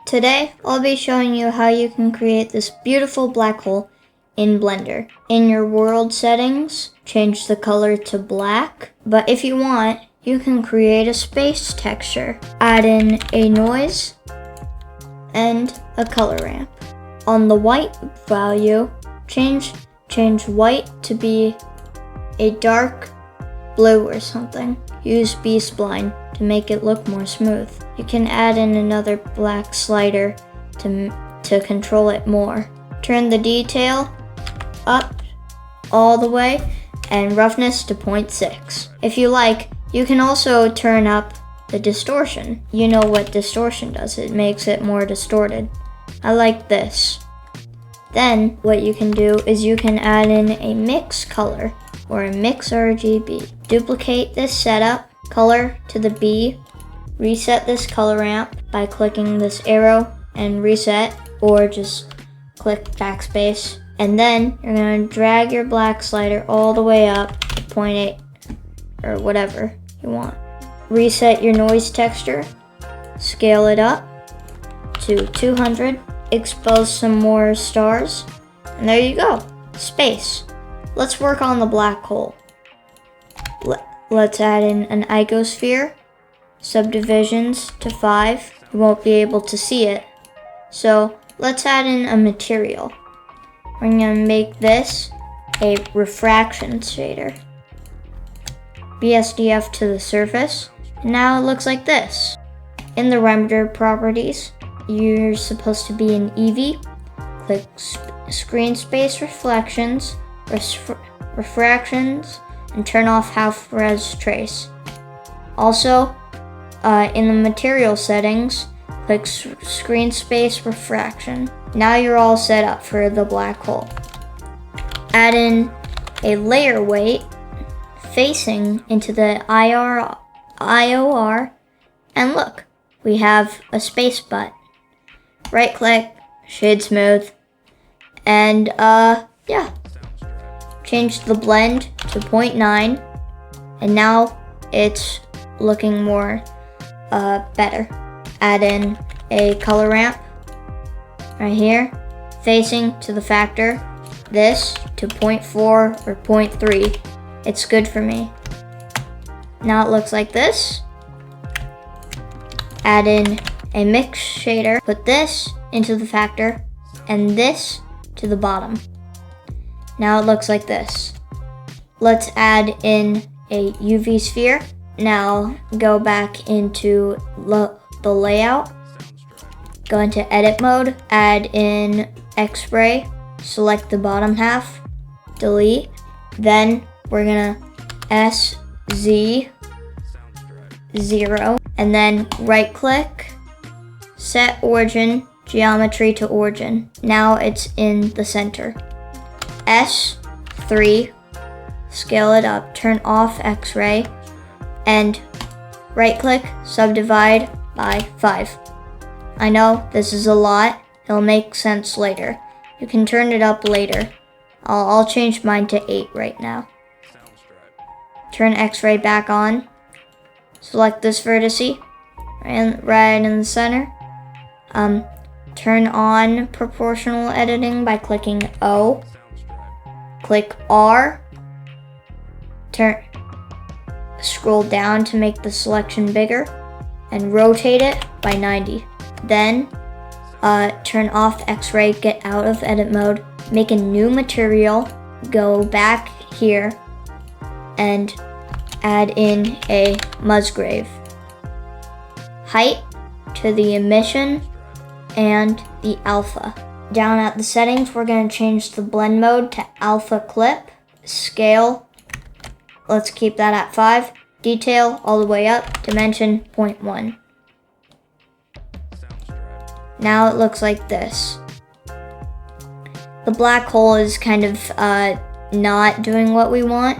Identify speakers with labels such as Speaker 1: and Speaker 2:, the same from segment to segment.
Speaker 1: Today, I'll be showing you how you can create this beautiful black hole in Blender. In your world settings, change the color to black, but if you want, you can create a space texture. Add in a noise and a color ramp. On the white value, change white to be a dark blue or something. Use B-spline to make it look more smooth. You can add in another black slider to control it more. Turn the detail up all the way and roughness to 0.6. If you like, you can also turn up the distortion. You know what distortion does, it makes it more distorted. I like this. Then what you can do is you can add in a mix color or a mix RGB. Duplicate this setup, color to the B, reset this color ramp by clicking this arrow and reset, or just click backspace. And then you're gonna drag your black slider all the way up to 0.8 or whatever you want. Reset your noise texture, scale it up to 200, expose some more stars, and there you go, space. Let's work on the black hole. Let's add in an icosphere, subdivisions to 5. You won't be able to see it. So let's add in a material. We're gonna make this a refraction shader. BSDF to the surface. Now it looks like this. In the render properties, you're supposed to be in eevee. Click screen space reflections, refractions, and turn off half res trace. Also, in the material settings, click screen space refraction. Now you're all set up for the black hole. Add in a layer weight facing into the IOR, and look, we have a space butt. Right click, shade smooth, and yeah. Change the blend to 0.9, and now it's looking more better. Add in a color ramp right here, facing to the factor, this to 0.4 or 0.3. It's good for me. Now it looks like this. Add in a mix shader, put this into the factor, and this to the bottom. Now it looks like this. Let's add in a UV sphere. Now go back into the layout. Go into edit mode, add in X-ray, select the bottom half, delete. Then we're gonna SZ0, and then right click, set origin, geometry to origin. Now it's in the center. S3, scale it up, turn off X-ray, and right click, subdivide by 5. I know this is a lot, it'll make sense later. You can turn it up later. I'll change mine to 8 right now. Turn X-ray back on, select this vertice, right in the center. Turn on proportional editing by clicking O. Click R, scroll down to make the selection bigger, and rotate it by 90. Then turn off X-ray, get out of edit mode, make a new material, go back here, and add in a Musgrave. Height to the emission and the alpha. Down at the settings, we're going to change the blend mode to alpha clip. Scale, let's keep that at 5. Detail all the way up, dimension 0.1. Now it looks like this. The black hole is kind of not doing what we want.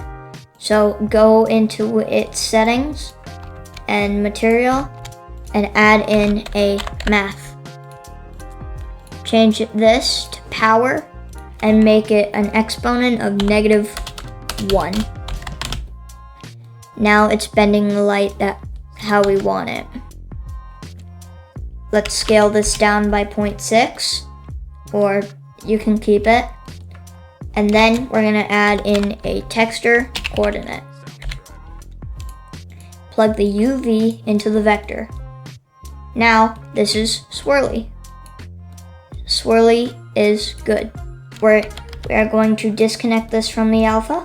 Speaker 1: So go into its settings and material and add in a math. Change this to power and make it an exponent of -1. Now it's bending the light how we want it. let's scale this down by 0.6, or you can keep it. And then we're gonna add in a texture coordinate. Plug the UV into the vector. Now, this is swirly. Swirly is good. We are going to disconnect this from the alpha.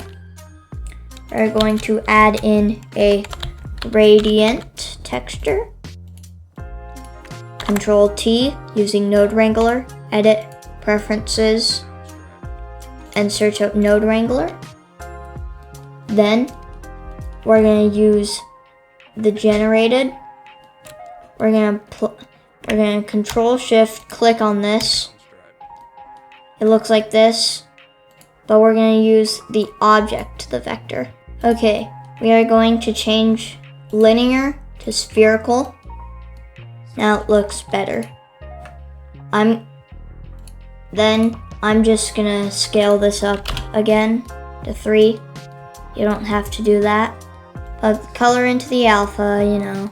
Speaker 1: We're going to add in a gradient texture. Control T using Node Wrangler, edit preferences, and search up Node Wrangler. Then we're going to use the generated. We're going to Control Shift click on this. It looks like this, but we're going to use the object to the vector. Okay, we are going to change linear to spherical. Now it looks better. I'm just gonna scale this up again to 3. You don't have to do that. Plug the color into the alpha, you know,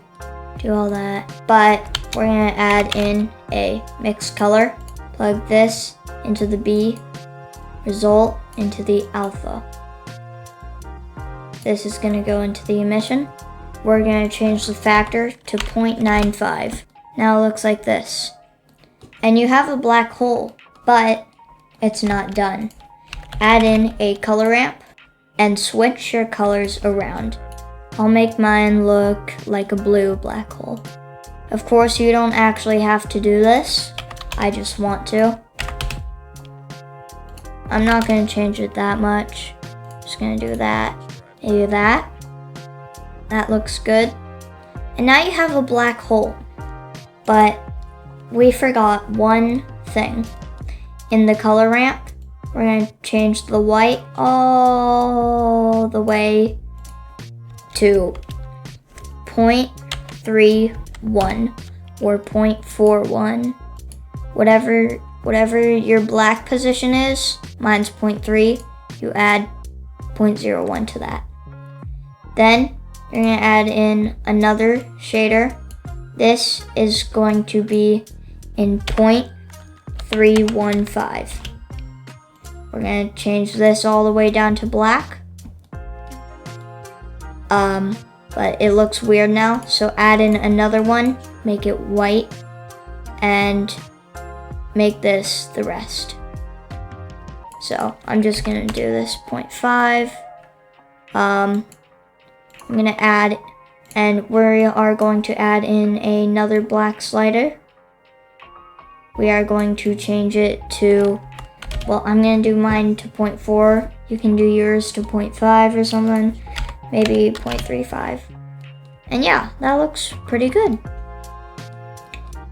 Speaker 1: do all that. But we're gonna add in a mixed color. Plug this into the B, result into the alpha. This is gonna go into the emission. We're gonna change the factor to 0.95. Now it looks like this. And you have a black hole, but it's not done. Add in a color ramp and switch your colors around. I'll make mine look like a blue black hole. Of course, you don't actually have to do this. I just want to. I'm not gonna change it that much. Just gonna do that. Maybe that. That looks good. And now you have a black hole. But we forgot one thing. In the color ramp, we're going to change the white all the way to 0.31 or 0.41. Whatever your black position is, mine's 0.3, you add 0.01 to that. Then you're going to add in another shader. This is going to be in 0.315. We're going to change this all the way down to black. But it looks weird now, so add in another one, make it white, and make this the rest. So I'm just going to do this 0.5. I'm going to add, and we are going to add in another black slider. We are going to change it to, well, I'm going to do mine to 0.4. You can do yours to 0.5 or something, maybe 0.35. And yeah, that looks pretty good.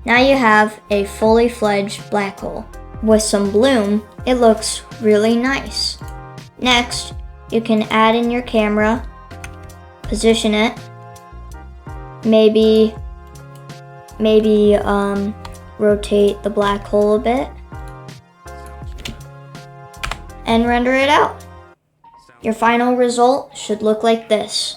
Speaker 1: Now you have a fully fledged black hole. With some bloom, it looks really nice. Next, you can add in your camera, position it, maybe rotate the black hole a bit, and render it out. Your final result should look like this.